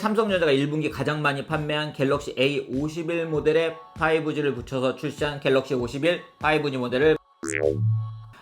삼성전자가 1분기 가장 많이 판매한 갤럭시 A51 모델에 5G를 붙여서 출시한 갤럭시 51 5G 모델을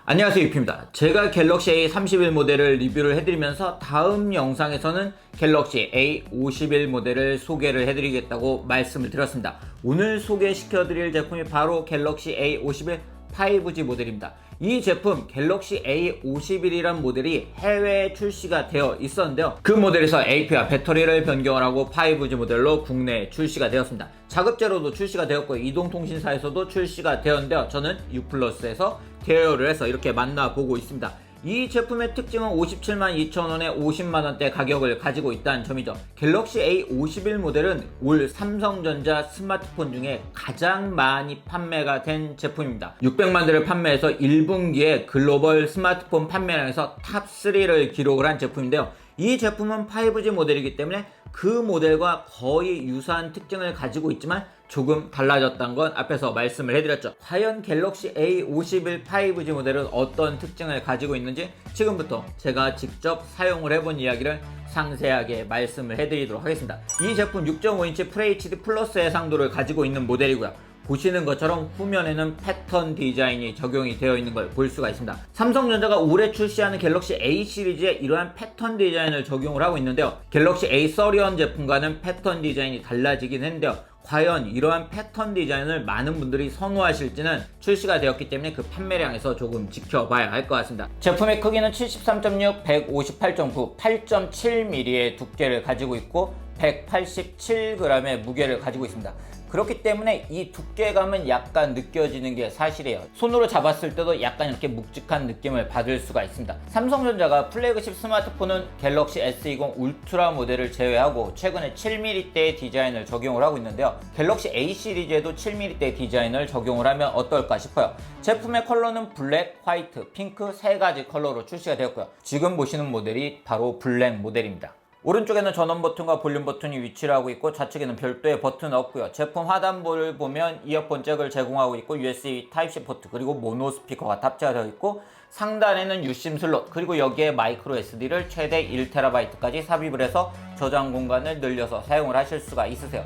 안녕하세요, 유피입니다. 제가 갤럭시 A31 모델을 리뷰를 해드리면서 다음 영상에서는 갤럭시 A51 모델을 소개를 해드리겠다고 말씀을 드렸습니다. 오늘 소개시켜드릴 제품이 바로 갤럭시 A51 5G 모델입니다. 이 제품 갤럭시 A51이란 모델이 해외에 출시가 되어 있었는데요. 그 모델에서 AP와 배터리를 변경을 하고 5G 모델로 국내에 출시가 되었습니다. 자급제로도 출시가 되었고 이동통신사에서도 출시가 되었는데요. 저는 U+에서 대여를 해서 이렇게 만나보고 있습니다. 이 제품의 특징은 572,000원에 50만원대 가격을 가지고 있다는 점이죠. 갤럭시 A51 모델은 올 삼성전자 스마트폰 중에 가장 많이 판매가 된 제품입니다. 600만 대를 판매해서 1분기에 글로벌 스마트폰 판매량에서 탑3를 기록을 한 제품인데요. 이 제품은 5G 모델이기 때문에 그 모델과 거의 유사한 특징을 가지고 있지만 조금 달라졌다는 건 앞에서 말씀을 해드렸죠. 과연 갤럭시 A51 5G 모델은 어떤 특징을 가지고 있는지 지금부터 제가 직접 사용을 해본 이야기를 상세하게 말씀을 해드리도록 하겠습니다. 이 제품 6.5인치 FHD 플러스 해상도를 가지고 있는 모델이고요. 보시는 것처럼 후면에는 패턴 디자인이 적용이 되어 있는 걸 볼 수가 있습니다. 삼성전자가 올해 출시하는 갤럭시 A 시리즈에 이러한 패턴 디자인을 적용을 하고 있는데요. 갤럭시 A31 제품과는 패턴 디자인이 달라지긴 했는데요. 과연 이러한 패턴 디자인을 많은 분들이 선호하실지는 출시가 되었기 때문에 그 판매량에서 조금 지켜봐야 할 것 같습니다. 제품의 크기는 73.6, 158.9, 8.7mm의 두께를 가지고 있고 187g의 무게를 가지고 있습니다. 그렇기 때문에 이 두께감은 약간 느껴지는 게 사실이에요. 손으로 잡았을 때도 약간 이렇게 묵직한 느낌을 받을 수가 있습니다. 삼성전자가 플래그십 스마트폰은 갤럭시 S20 울트라 모델을 제외하고 최근에 7mm대의 디자인을 적용을 하고 있는데요. 갤럭시 A 시리즈에도 7mm대 디자인을 적용을 하면 어떨까 싶어요. 제품의 컬러는 블랙, 화이트, 핑크 세 가지 컬러로 출시가 되었고요. 지금 보시는 모델이 바로 블랙 모델입니다. 오른쪽에는 전원 버튼과 볼륨 버튼이 위치를 하고 있고 좌측에는 별도의 버튼 없고요. 제품 하단부를 보면 이어폰 잭을 제공하고 있고 USB 타입C 포트 그리고 모노 스피커가 탑재가 되어 있고 상단에는 유심 슬롯 그리고 여기에 마이크로 SD를 최대 1TB까지 삽입을 해서 저장 공간을 늘려서 사용을 하실 수가 있으세요.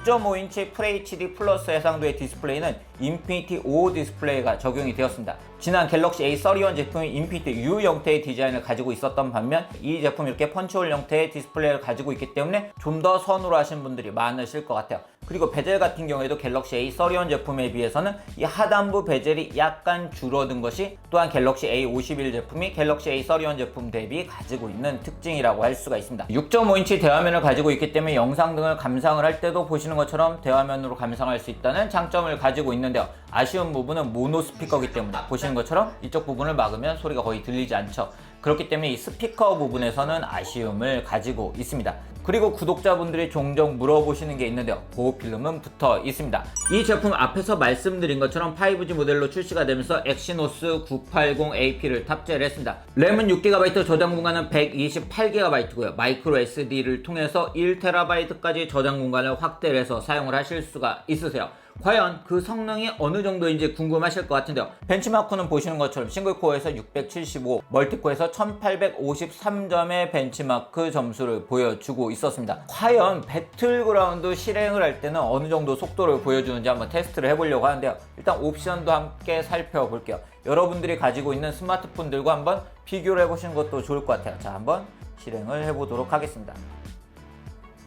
6.5인치 FHD 플러스 해상도의 디스플레이는 인피니티 O 디스플레이가 적용이 되었습니다. 지난 갤럭시 A31 제품이 인피니티 U 형태의 디자인을 가지고 있었던 반면 이 제품 이렇게 펀치홀 형태의 디스플레이를 가지고 있기 때문에 좀 더 선호를 하시는 분들이 많으실 것 같아요. 그리고 베젤 같은 경우에도 갤럭시 A31 제품에 비해서는 이 하단부 베젤이 약간 줄어든 것이 또한 갤럭시 A51 제품이 갤럭시 A31 제품 대비 가지고 있는 특징이라고 할 수가 있습니다. 6.5인치 대화면을 가지고 있기 때문에 영상 등을 감상을 할 때도 보시는 것처럼 대화면으로 감상할 수 있다는 장점을 가지고 있는데요. 아쉬운 부분은 모노 스피커이기 때문에 보시는 것처럼 이쪽 부분을 막으면 소리가 거의 들리지 않죠. 그렇기 때문에 이 스피커 부분에서는 아쉬움을 가지고 있습니다. 그리고 구독자분들이 종종 물어보시는 게 있는데요. 보호필름은 붙어 있습니다. 이 제품 앞에서 말씀드린 것처럼 5G 모델로 출시가 되면서 엑시노스 980AP를 탑재를 했습니다. 램은 6GB, 저장 공간은 128GB고요. 마이크로 SD를 통해서 1TB까지 저장 공간을 확대를 해서 사용을 하실 수가 있으세요. 과연 그 성능이 어느 정도인지 궁금하실 것 같은데요. 벤치마크는 보시는 것처럼 싱글코어에서 675, 멀티코어에서 1853점의 벤치마크 점수를 보여주고 있었습니다. 과연 배틀그라운드 실행을 할 때는 어느 정도 속도를 보여주는지 한번 테스트를 해보려고 하는데요. 일단 옵션도 함께 살펴볼게요. 여러분들이 가지고 있는 스마트폰들과 한번 비교를 해보시는 것도 좋을 것 같아요. 자, 한번 실행을 해보도록 하겠습니다.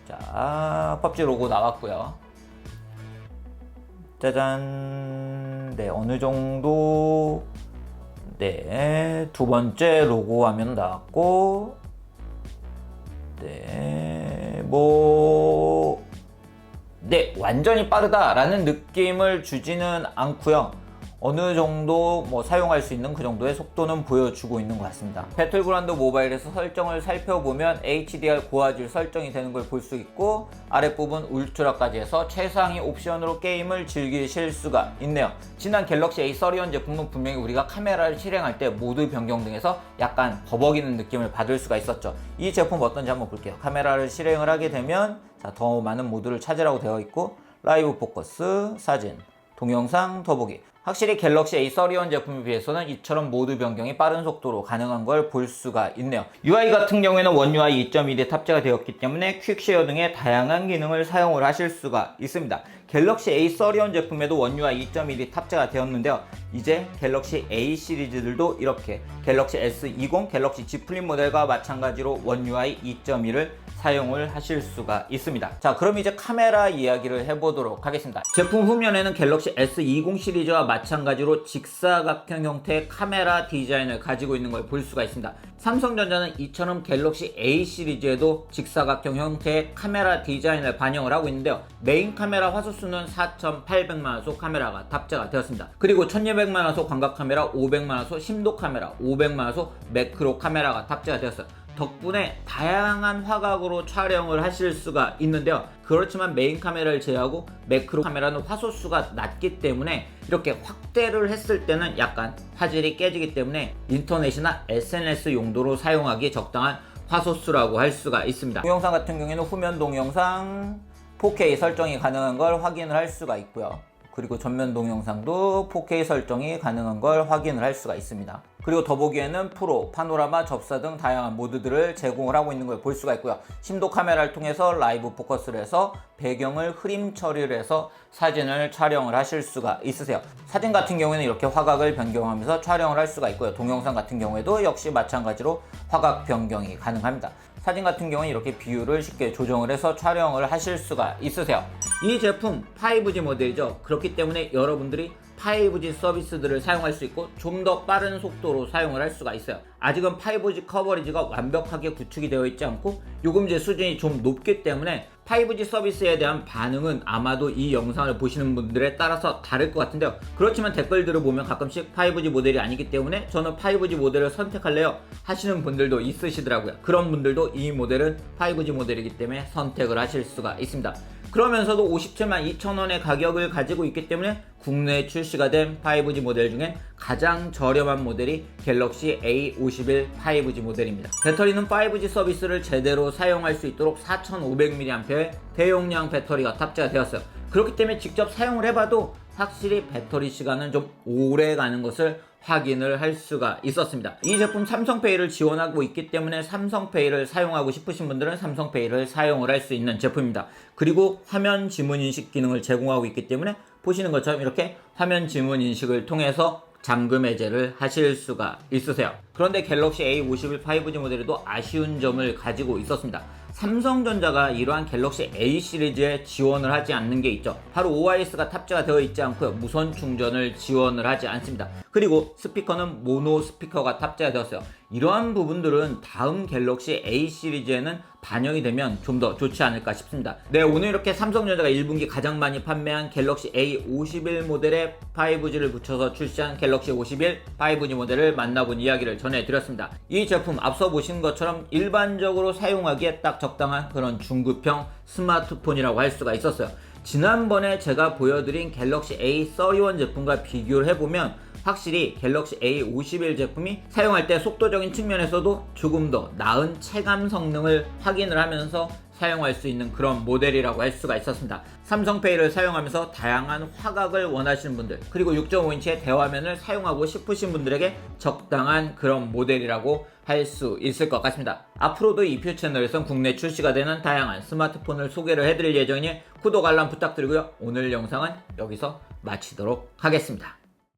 자, PUBG 로고 나왔고요. 짜잔. 네, 어느 정도. 네, 두 번째 로고 화면 나왔고. 네, 네, 완전히 빠르다라는 느낌을 주지는 않고요. 어느 정도 사용할 수 있는 그 정도의 속도는 보여주고 있는 것 같습니다. 배틀그라운드 모바일에서 설정을 살펴보면 HDR 고화질 설정이 되는 걸 볼 수 있고 아랫부분 울트라까지 해서 최상위 옵션으로 게임을 즐기실 수가 있네요. 지난 갤럭시 A31 제품은 분명히 우리가 카메라를 실행할 때 모드 변경 등에서 약간 버벅이는 느낌을 받을 수가 있었죠. 이 제품 어떤지 한번 볼게요. 카메라를 실행을 하게 되면 더 많은 모드를 찾으라고 되어 있고 라이브 포커스, 사진, 동영상, 더보기 확실히 갤럭시 A31 제품에 비해서는 이처럼 모드 변경이 빠른 속도로 가능한 걸 볼 수가 있네요. UI 같은 경우에는 원 UI 2.1이 탑재가 되었기 때문에 퀵쉐어 등의 다양한 기능을 사용을 하실 수가 있습니다. 갤럭시 A31 제품에도 원 UI 2.1이 탑재가 되었는데요. 이제 갤럭시 A 시리즈들도 이렇게 갤럭시 S20, 갤럭시 Z 플립 모델과 마찬가지로 원 UI 2.1을 사용을 하실 수가 있습니다. 자, 그럼 이제 카메라 이야기를 해보도록 하겠습니다. 제품 후면에는 갤럭시 S20 시리즈와 마찬가지로 직사각형 형태의 카메라 디자인을 가지고 있는 걸 볼 수가 있습니다. 삼성전자는 이처럼 갤럭시 A 시리즈에도 직사각형 형태의 카메라 디자인을 반영을 하고 있는데요. 메인 카메라 화소수는 4800만화소 카메라가 탑재가 되었습니다. 그리고 1200만화소 광각 카메라, 500만화소 심도 카메라, 500만화소 매크로 카메라가 탑재가 되었어요. 덕분에 다양한 화각으로 촬영을 하실 수가 있는데요. 그렇지만 메인 카메라를 제외하고 매크로 카메라는 화소수가 낮기 때문에 이렇게 확대를 했을 때는 약간 화질이 깨지기 때문에 인터넷이나 SNS 용도로 사용하기 적당한 화소수라고 할 수가 있습니다. 동영상 같은 경우에는 후면 동영상 4K 설정이 가능한 걸 확인을 할 수가 있고요. 그리고 전면 동영상도 4K 설정이 가능한 걸 확인을 할 수가 있습니다. 그리고 더보기에는 프로, 파노라마, 접사 등 다양한 모드들을 제공을 하고 있는 걸 볼 수가 있고요. 심도 카메라를 통해서 라이브 포커스를 해서 배경을 흐림 처리를 해서 사진을 촬영을 하실 수가 있으세요. 사진 같은 경우에는 이렇게 화각을 변경하면서 촬영을 할 수가 있고요. 동영상 같은 경우에도 역시 마찬가지로 화각 변경이 가능합니다. 사진 같은 경우는 이렇게 비율을 쉽게 조정을 해서 촬영을 하실 수가 있으세요. 이 제품 5G 모델이죠. 그렇기 때문에 여러분들이 5G 서비스들을 사용할 수 있고 좀 더 빠른 속도로 사용을 할 수가 있어요. 아직은 5G 커버리지가 완벽하게 구축이 되어 있지 않고 요금제 수준이 좀 높기 때문에 5G 서비스에 대한 반응은 아마도 이 영상을 보시는 분들에 따라서 다를 것 같은데요. 그렇지만 댓글들을 보면 가끔씩 5G 모델이 아니기 때문에 저는 5G 모델을 선택할래요 하시는 분들도 있으시더라고요. 그런 분들도 이 모델은 5G 모델이기 때문에 선택을 하실 수가 있습니다. 그러면서도 57만 2천원의 가격을 가지고 있기 때문에 국내에 출시가 된 5G 모델 중엔 가장 저렴한 모델이 갤럭시 A51 5G 모델입니다. 배터리는 5G 서비스를 제대로 사용할 수 있도록 4500mAh 대용량 배터리가 탑재가 되었어요. 그렇기 때문에 직접 사용을 해봐도 확실히 배터리 시간은 좀 오래 가는 것을 확인을 할 수가 있었습니다. 이 제품 삼성페이를 지원하고 있기 때문에 삼성페이를 사용하고 싶으신 분들은 삼성페이를 사용을 할 수 있는 제품입니다. 그리고 화면 지문 인식 기능을 제공하고 있기 때문에 보시는 것처럼 이렇게 화면 지문 인식을 통해서 잠금 해제를 하실 수가 있으세요. 그런데 갤럭시 A51 5G 모델에도 아쉬운 점을 가지고 있었습니다. 삼성전자가 이러한 갤럭시 A 시리즈에 지원을 하지 않는 게 있죠. 바로 OIS가 탑재가 되어 있지 않고요. 무선 충전을 지원을 하지 않습니다. 그리고 스피커는 모노 스피커가 탑재가 되었어요. 이러한 부분들은 다음 갤럭시 A 시리즈에는 반영이 되면 좀 더 좋지 않을까 싶습니다. 네, 오늘 이렇게 삼성전자가 1분기 가장 많이 판매한 갤럭시 A51 모델에 5G를 붙여서 출시한 갤럭시 51 5G 모델을 만나본 이야기를 전해드렸습니다. 이 제품 앞서 보신 것처럼 일반적으로 사용하기에 딱 적당한 그런 중급형 스마트폰이라고 할 수가 있었어요. 지난번에 제가 보여드린 갤럭시 A31 제품과 비교를 해보면 확실히 갤럭시 A51 제품이 사용할 때 속도적인 측면에서도 조금 더 나은 체감 성능을 확인을 하면서 사용할 수 있는 그런 모델이라고 할 수가 있었습니다. 삼성페이를 사용하면서 다양한 화각을 원하시는 분들, 그리고 6.5인치의 대화면을 사용하고 싶으신 분들에게 적당한 그런 모델이라고 할 수 있을 것 같습니다. 앞으로도 이표 채널에선 국내 출시가 되는 다양한 스마트폰을 소개를 해드릴 예정이니 구독 알람 부탁드리고요. 오늘 영상은 여기서 마치도록 하겠습니다.